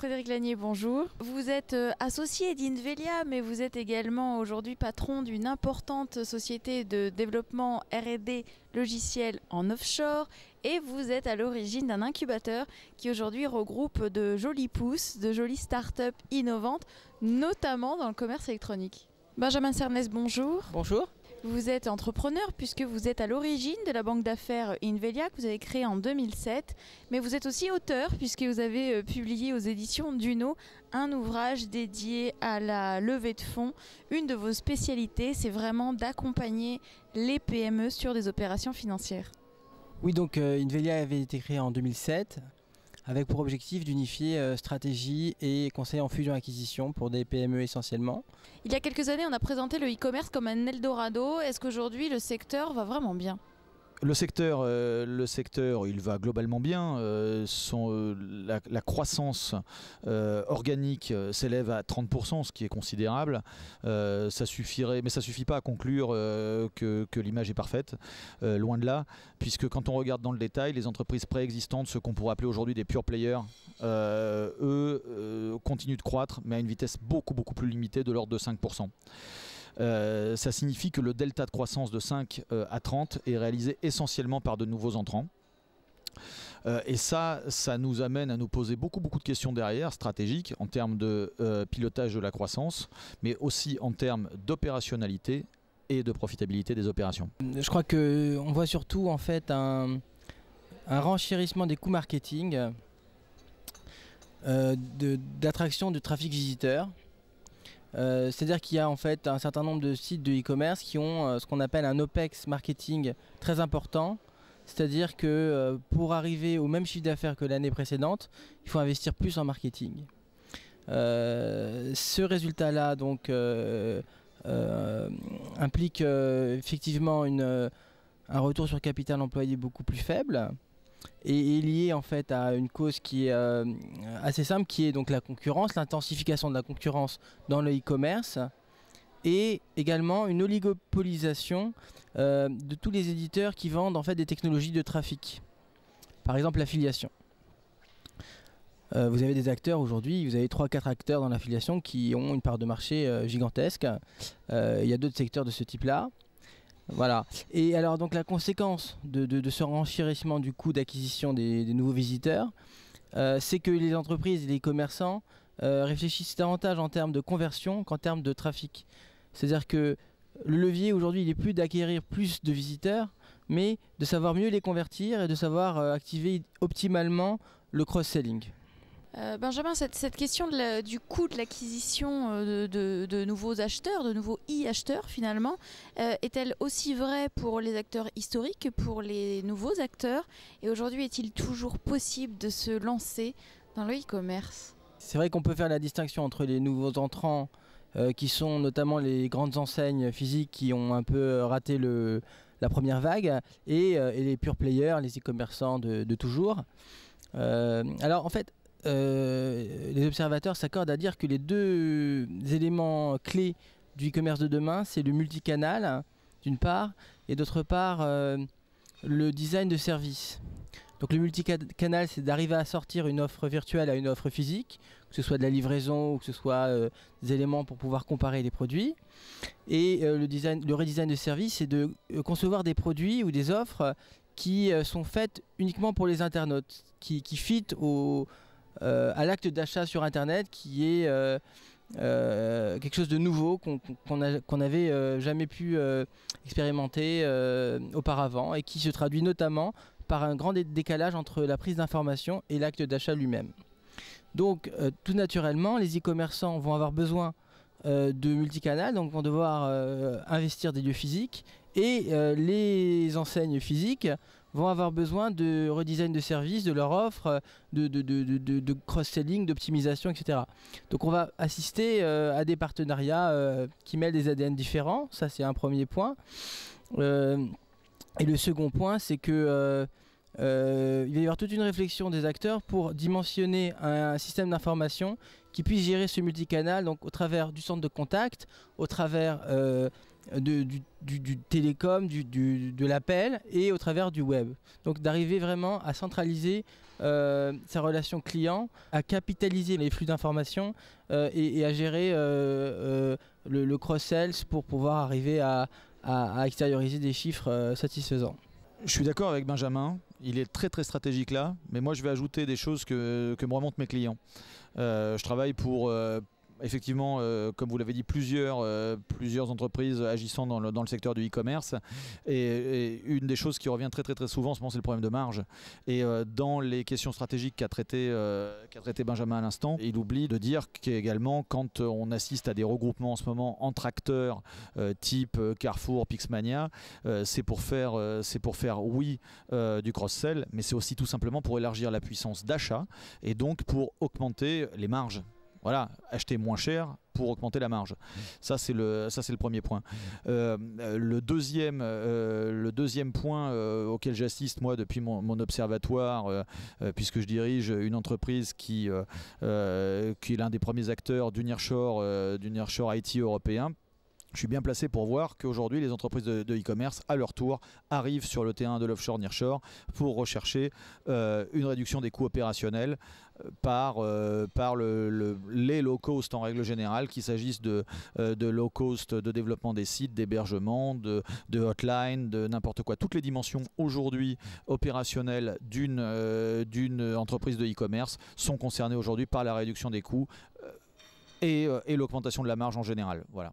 Frédéric Lanier, bonjour. Vous êtes associé d'Invelia, mais vous êtes également aujourd'hui patron d'une importante société de développement R&D logiciel en offshore et vous êtes à l'origine d'un incubateur qui aujourd'hui regroupe de jolies pousses, de jolies startups innovantes, notamment dans le commerce électronique. Benjamin Cernès, bonjour. Bonjour. Vous êtes entrepreneur puisque vous êtes à l'origine de la banque d'affaires Invelia que vous avez créée en 2007, mais vous êtes aussi auteur puisque vous avez publié aux éditions Duno un ouvrage dédié à la levée de fonds. Une de vos spécialités, c'est vraiment d'accompagner les PME sur des opérations financières. Oui, donc Invelia avait été créée en 2007 avec pour objectif d'unifier stratégie et conseil en fusion-acquisition pour des PME essentiellement. Il y a quelques années, on a présenté le e-commerce comme un Eldorado. Est-ce qu'aujourd'hui, le secteur va vraiment bien ? Le secteur, il va globalement bien. La croissance organique s'élève à 30%, ce qui est considérable. Ça suffirait, mais ça ne suffit pas à conclure que l'image est parfaite, loin de là, puisque quand on regarde dans le détail, les entreprises préexistantes, ce qu'on pourrait appeler aujourd'hui des pure players, eux continuent de croître, mais à une vitesse beaucoup plus limitée, de l'ordre de 5%. Ça signifie que le delta de croissance de 5 à 30 est réalisé essentiellement par de nouveaux entrants. Et ça nous amène à nous poser beaucoup de questions derrière, stratégiques, en termes de pilotage de la croissance, mais aussi en termes d'opérationnalité et de profitabilité des opérations. Je crois qu'on voit surtout en fait un renchérissement des coûts marketing, d'attraction de trafic visiteur. C'est-à-dire qu'il y a en fait un certain nombre de sites de e-commerce qui ont ce qu'on appelle un OPEX marketing très important. C'est-à-dire que pour arriver au même chiffre d'affaires que l'année précédente, il faut investir plus en marketing. Ce résultat-là donc implique effectivement un retour sur capital employé beaucoup plus faible. Et est lié en fait à une cause qui est assez simple, qui est donc la concurrence, l'intensification de la concurrence dans le e-commerce et également une oligopolisation de tous les éditeurs qui vendent en fait des technologies de trafic. Par exemple l'affiliation. Vous avez des acteurs aujourd'hui, vous avez 3-4 acteurs dans l'affiliation qui ont une part de marché gigantesque. Il y a d'autres secteurs de ce type-là. Voilà. Et alors donc la conséquence de ce renchérissement du coût d'acquisition des nouveaux visiteurs, c'est que les entreprises et les commerçants réfléchissent davantage en termes de conversion qu'en termes de trafic. C'est-à-dire que le levier aujourd'hui, il n'est plus d'acquérir plus de visiteurs, mais de savoir mieux les convertir et de savoir activer optimalement le cross-selling. Benjamin, cette question du coût de l'acquisition de nouveaux acheteurs, de nouveaux e-acheteurs finalement, est-elle aussi vraie pour les acteurs historiques que pour les nouveaux acteurs? Et aujourd'hui, est-il toujours possible de se lancer dans le e-commerce? C'est vrai qu'on peut faire la distinction entre les nouveaux entrants qui sont notamment les grandes enseignes physiques qui ont un peu raté la première vague et les pure players, les e-commerçants de toujours. Alors en fait, les observateurs s'accordent à dire que les deux éléments clés du e-commerce de demain, c'est le multicanal d'une part et d'autre part le design de service. Donc le multicanal, c'est d'arriver à sortir une offre virtuelle à une offre physique, que ce soit de la livraison ou que ce soit des éléments pour pouvoir comparer les produits. Et le redesign de service, c'est de concevoir des produits ou des offres qui sont faites uniquement pour les internautes, qui fit à l'acte d'achat sur internet, qui est quelque chose de nouveau qu'on n'avait jamais pu expérimenter auparavant et qui se traduit notamment par un grand décalage entre la prise d'information et l'acte d'achat lui-même. Donc tout naturellement, les e-commerçants vont avoir besoin de multicanal, donc vont devoir investir des lieux physiques et les enseignes physiques vont avoir besoin de redesign de services, de leur offre, de cross-selling, d'optimisation, etc. Donc on va assister à des partenariats qui mêlent des ADN différents, ça c'est un premier point. Et le second point, c'est que il va y avoir toute une réflexion des acteurs pour dimensionner un système d'information qui puisse gérer ce multicanal, donc au travers du centre de contact, au travers du télécom, de l'appel et au travers du web. Donc d'arriver vraiment à centraliser sa relation client, à capitaliser les flux d'informations et à gérer le cross-sales pour pouvoir arriver à extérioriser des chiffres satisfaisants. Je suis d'accord avec Benjamin, il est très très stratégique là, mais moi je vais ajouter des choses que me remontent mes clients. Je travaille pour effectivement, comme vous l'avez dit, plusieurs entreprises agissant dans le secteur du e-commerce. Et une des choses qui revient très très très souvent en ce moment, c'est le problème de marge. Et dans les questions stratégiques qu'a traité Benjamin à l'instant, il oublie de dire qu'également, quand on assiste à des regroupements en ce moment entre acteurs type Carrefour, Pixmania, c'est pour faire oui du cross-sell, mais c'est aussi tout simplement pour élargir la puissance d'achat et donc pour augmenter les marges. Voilà, acheter moins cher pour augmenter la marge. Ça c'est le premier point. Le deuxième point auquel j'assiste moi depuis mon observatoire, puisque je dirige une entreprise qui est l'un des premiers acteurs du nearshore IT européen. Je suis bien placé pour voir qu'aujourd'hui les entreprises de e-commerce à leur tour arrivent sur le terrain de l'offshore nearshore pour rechercher une réduction des coûts opérationnels par les low cost en règle générale, qu'il s'agisse de low cost de développement des sites, d'hébergement, de hotline, de n'importe quoi. Toutes les dimensions aujourd'hui opérationnelles d'une entreprise de e-commerce sont concernées aujourd'hui par la réduction des coûts et l'augmentation de la marge en général. Voilà.